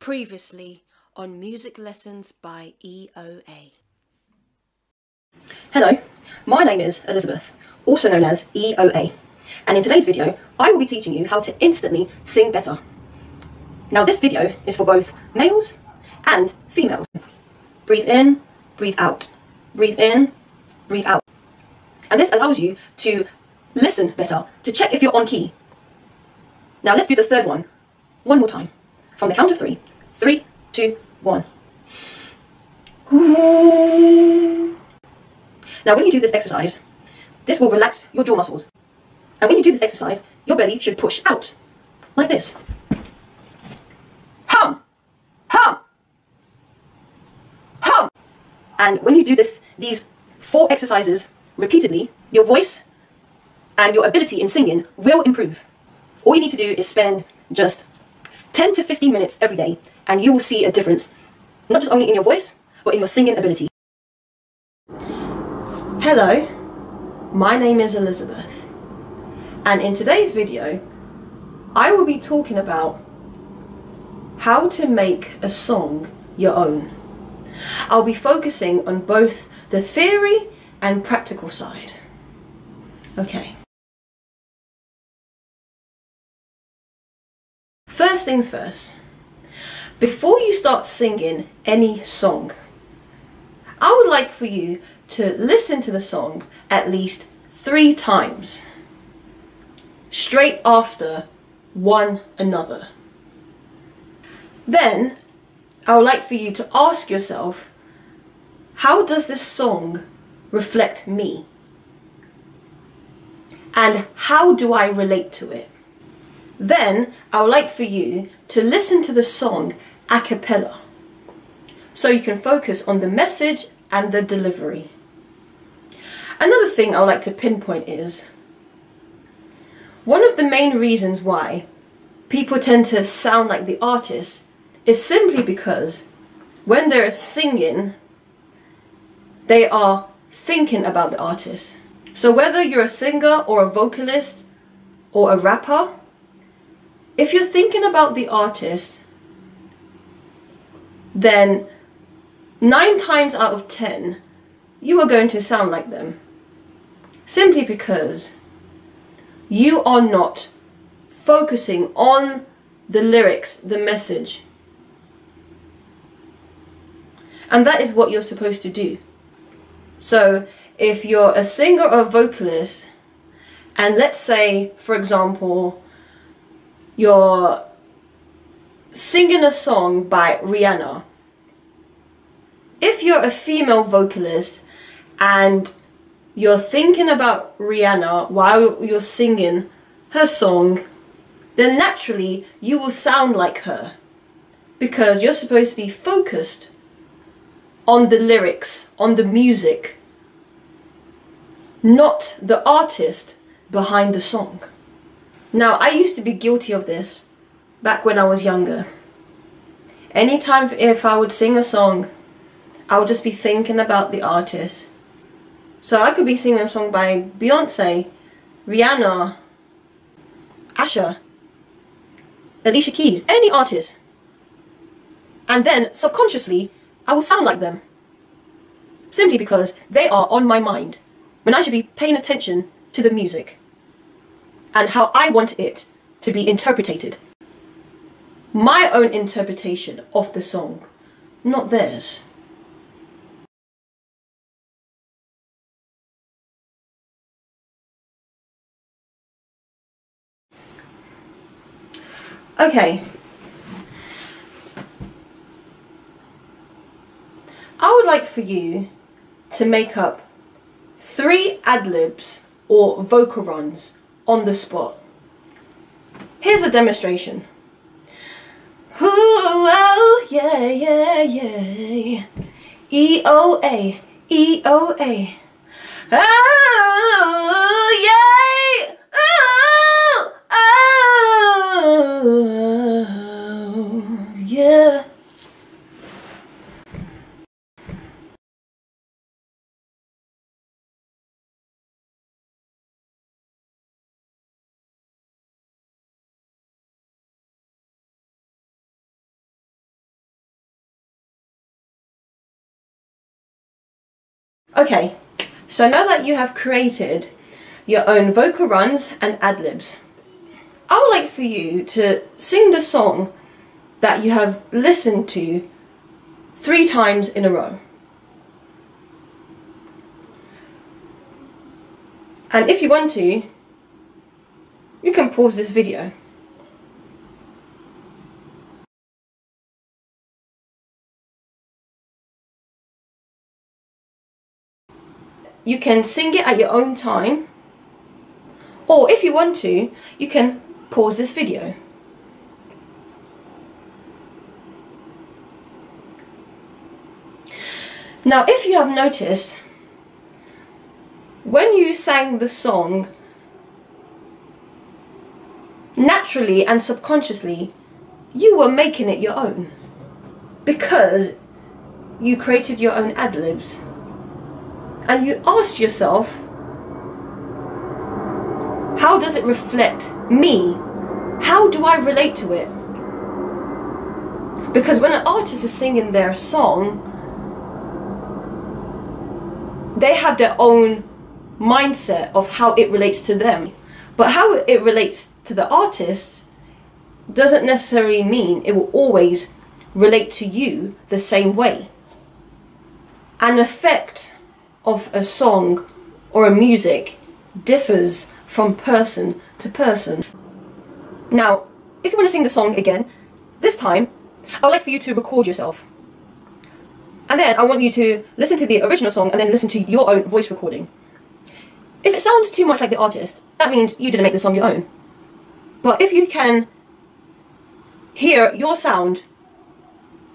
Previously on Music Lessons by E.O.A. Hello, my name is Elizabeth, also known as E.O.A, and in today's video I will be teaching you how to instantly sing better. Now this video is for both males and females. Breathe in, breathe out, breathe in, breathe out. And this allows you to listen better, to check if you're on key. Now let's do the third one more time, from the count of three. 3, 2, 1. Now when you do this exercise, this will relax your jaw muscles. And when you do this exercise, your belly should push out, like this. Hum! Hum! Hum! And when you do these 4 exercises repeatedly, your voice and your ability in singing will improve. All you need to do is spend just 10 to 15 minutes every day, and you will see a difference, not just only in your voice, but in your singing ability. Hello, my name is Elizabeth, and in today's video I will be talking about how to make a song your own. I'll be focusing on both the theory and practical side. Okay. First things first, before you start singing any song, I would like for you to listen to the song at least 3 times, straight after one another. Then, I would like for you to ask yourself, how does this song reflect me? And how do I relate to it? Then, I would like for you to listen to the song a cappella, so you can focus on the message and the delivery. Another thing I would like to pinpoint is, one of the main reasons why people tend to sound like the artist is simply because when they're singing, they are thinking about the artist. So whether you're a singer or a vocalist or a rapper, if you're thinking about the artist, then 9 times out of 10, you are going to sound like them. Simply because you are not focusing on the lyrics, the message. And that is what you're supposed to do. So if you're a singer or a vocalist, and let's say, for example, you're singing a song by Rihanna. If you're a female vocalist and you're thinking about Rihanna while you're singing her song, then naturally you will sound like her, because you're supposed to be focused on the lyrics, on the music, not the artist behind the song. Now, I used to be guilty of this back when I was younger. Anytime if I would sing a song, I would just be thinking about the artist. So I could be singing a song by Beyonce, Rihanna, Asha, Alicia Keys, any artist. And then subconsciously, I will sound like them. Simply because they are on my mind, when I should be paying attention to the music and how I want it to be interpreted. My own interpretation of the song, not theirs. Okay. I would like for you to make up 3 ad-libs or vocal runs on the spot. Here's a demonstration. Ooh, oh, yeah, yeah, yeah. E.O.A, E.O.A. Oh, yeah. Oh, yeah. Okay, so now that you have created your own vocal runs and ad-libs, I would like for you to sing the song that you have listened to 3 times in a row. And if you want to, you can pause this video. You can sing it at your own time, or if you want to, you can pause this video. Now, if you have noticed, when you sang the song, naturally and subconsciously, you were making it your own, because you created your own ad-libs. And you asked yourself, how does it reflect me? How do I relate to it? Because when an artist is singing their song, they have their own mindset of how it relates to them. But how it relates to the artist doesn't necessarily mean it will always relate to you the same way. An effect of a song or a music differs from person to person. Now, if you want to sing the song again, this time, I would like for you to record yourself. And then I want you to listen to the original song and then listen to your own voice recording. If it sounds too much like the artist, that means you didn't make the song your own. But if you can hear your sound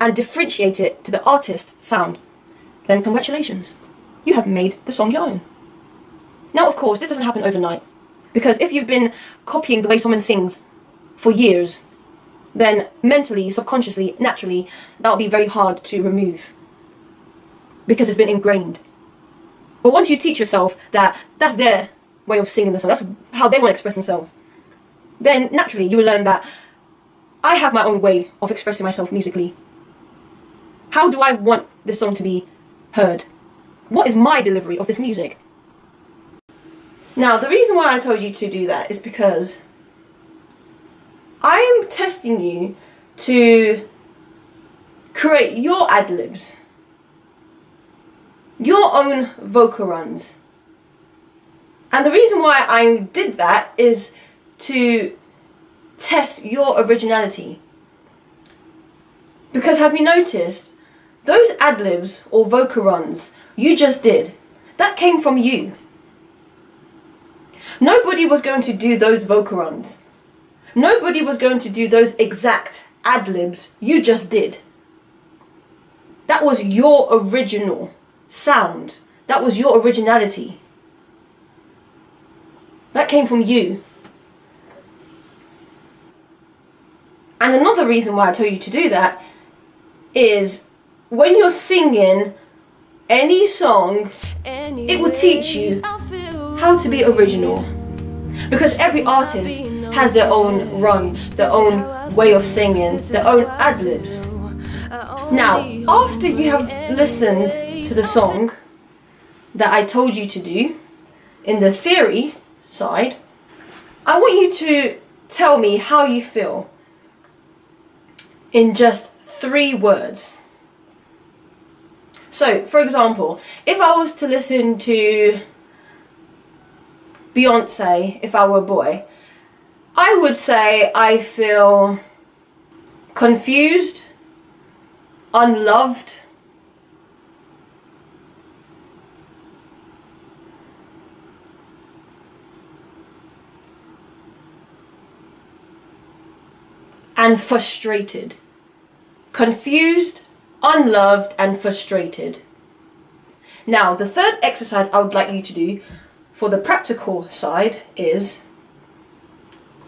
and differentiate it to the artist's sound, then congratulations. You have made the song your own. Now, of course, this doesn't happen overnight, because if you've been copying the way someone sings for years, then mentally, subconsciously, naturally, that'll be very hard to remove, because it's been ingrained. But once you teach yourself that that's their way of singing the song, that's how they want to express themselves, then naturally you will learn that I have my own way of expressing myself musically. How do I want this song to be heard? What is my delivery of this music? Now, the reason why I told you to do that is because I'm testing you to create your ad-libs, your own vocal runs. And the reason why I did that is to test your originality. Because have you noticed, those ad-libs or vocal runs you just did, that came from you. Nobody was going to do those vocal runs. Nobody was going to do those exact ad-libs you just did. That was your original sound. That was your originality. That came from you. And another reason why I told you to do that is when you're singing any song, it will teach you how to be original. Because every artist has their own runs, their own way of singing, their own ad-libs. Now, after you have listened to the song that I told you to do, in the theory side, I want you to tell me how you feel in just 3 words. So, for example, if I was to listen to Beyonce, if I were a boy, I would say I feel confused, unloved, and frustrated. Confused, unloved, and frustrated. Now, the third exercise I would like you to do for the practical side is,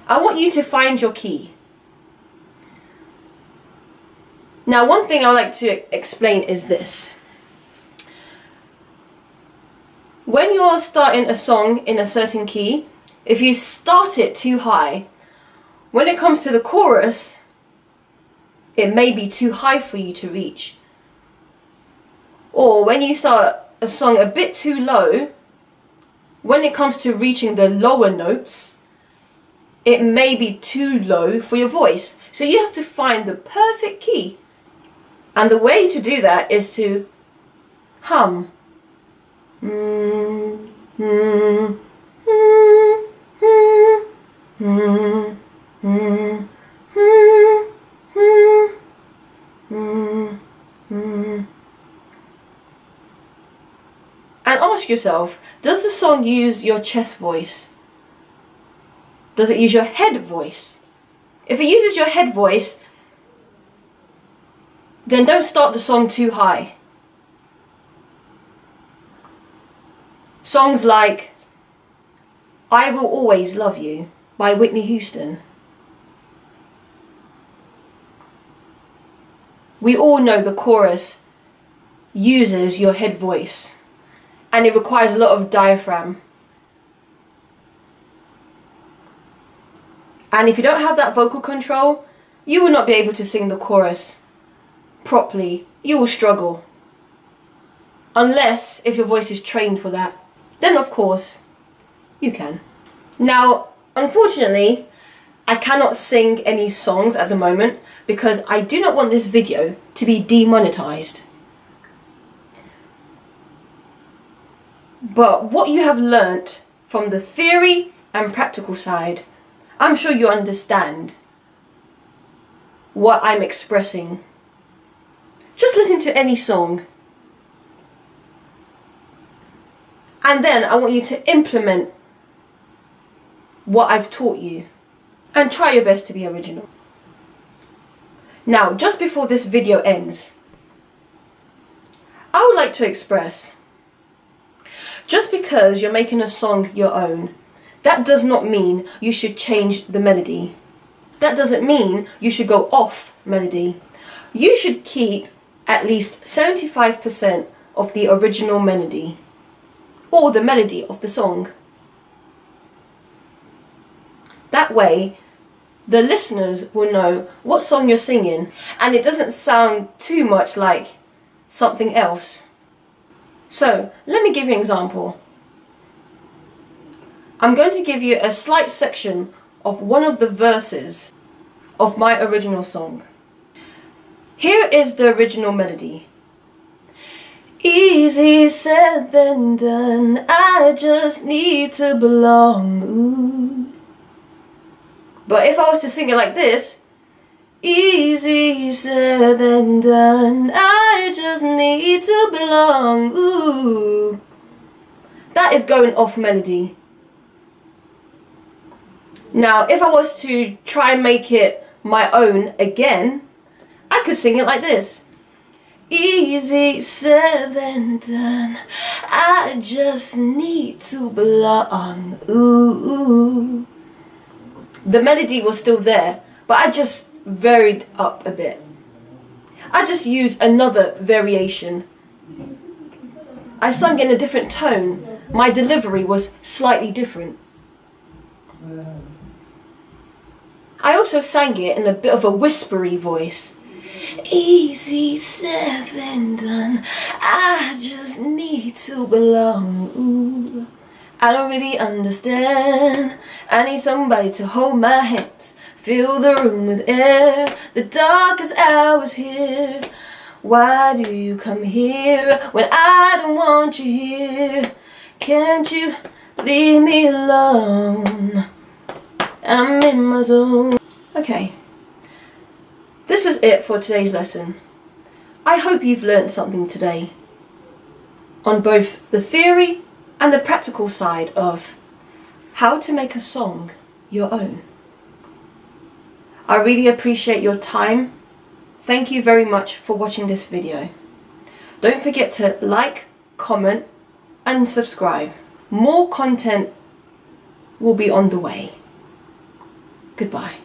I want you to find your key. Now, one thing I like to explain is this. When you're starting a song in a certain key, if you start it too high, when it comes to the chorus, it may be too high for you to reach. Or when you start a song a bit too low, when it comes to reaching the lower notes, it may be too low for your voice. So you have to find the perfect key. And the way to do that is to hum. And ask yourself, does the song use your chest voice? Does it use your head voice? If it uses your head voice, then don't start the song too high. Songs like I Will Always Love You by Whitney Houston. We all know the chorus uses your head voice and it requires a lot of diaphragm. And if you don't have that vocal control, you will not be able to sing the chorus properly. You will struggle. Unless if your voice is trained for that. Then of course, you can. Now, unfortunately, I cannot sing any songs at the moment because I do not want this video to be demonetized. But what you have learnt from the theory and practical side, I'm sure you understand what I'm expressing. Just listen to any song. And then I want you to implement what I've taught you. And try your best to be original. Now, just before this video ends, I would like to express, just because you're making a song your own, that does not mean you should change the melody. That doesn't mean you should go off melody. You should keep at least 75% of the original melody, or the melody of the song. That way, the listeners will know what song you're singing and it doesn't sound too much like something else. So, let me give you an example. I'm going to give you a slight section of one of the verses of my original song. Here is the original melody. Easy said than done, I just need to belong. Ooh. But if I was to sing it like this, easy said than done, I just need to belong. Ooh. That is going off melody. Now, if I was to try and make it my own again, I could sing it like this. Easy said than done, I just need to belong. Ooh. The melody was still there, but I just varied up a bit. I just used another variation. I sung in a different tone. My delivery was slightly different. I also sang it in a bit of a whispery voice. Easy said than done, I just need to belong. Ooh. I don't really understand. I need somebody to hold my hands, fill the room with air, the darkest hours here. Why do you come here when I don't want you here? Can't you leave me alone? I'm in my zone. Okay, this is it for today's lesson. I hope you've learned something today on both the theory and the practical side of how to make a song your own. I really appreciate your time. Thank you very much for watching this video. Don't forget to like, comment and subscribe. More content will be on the way. Goodbye.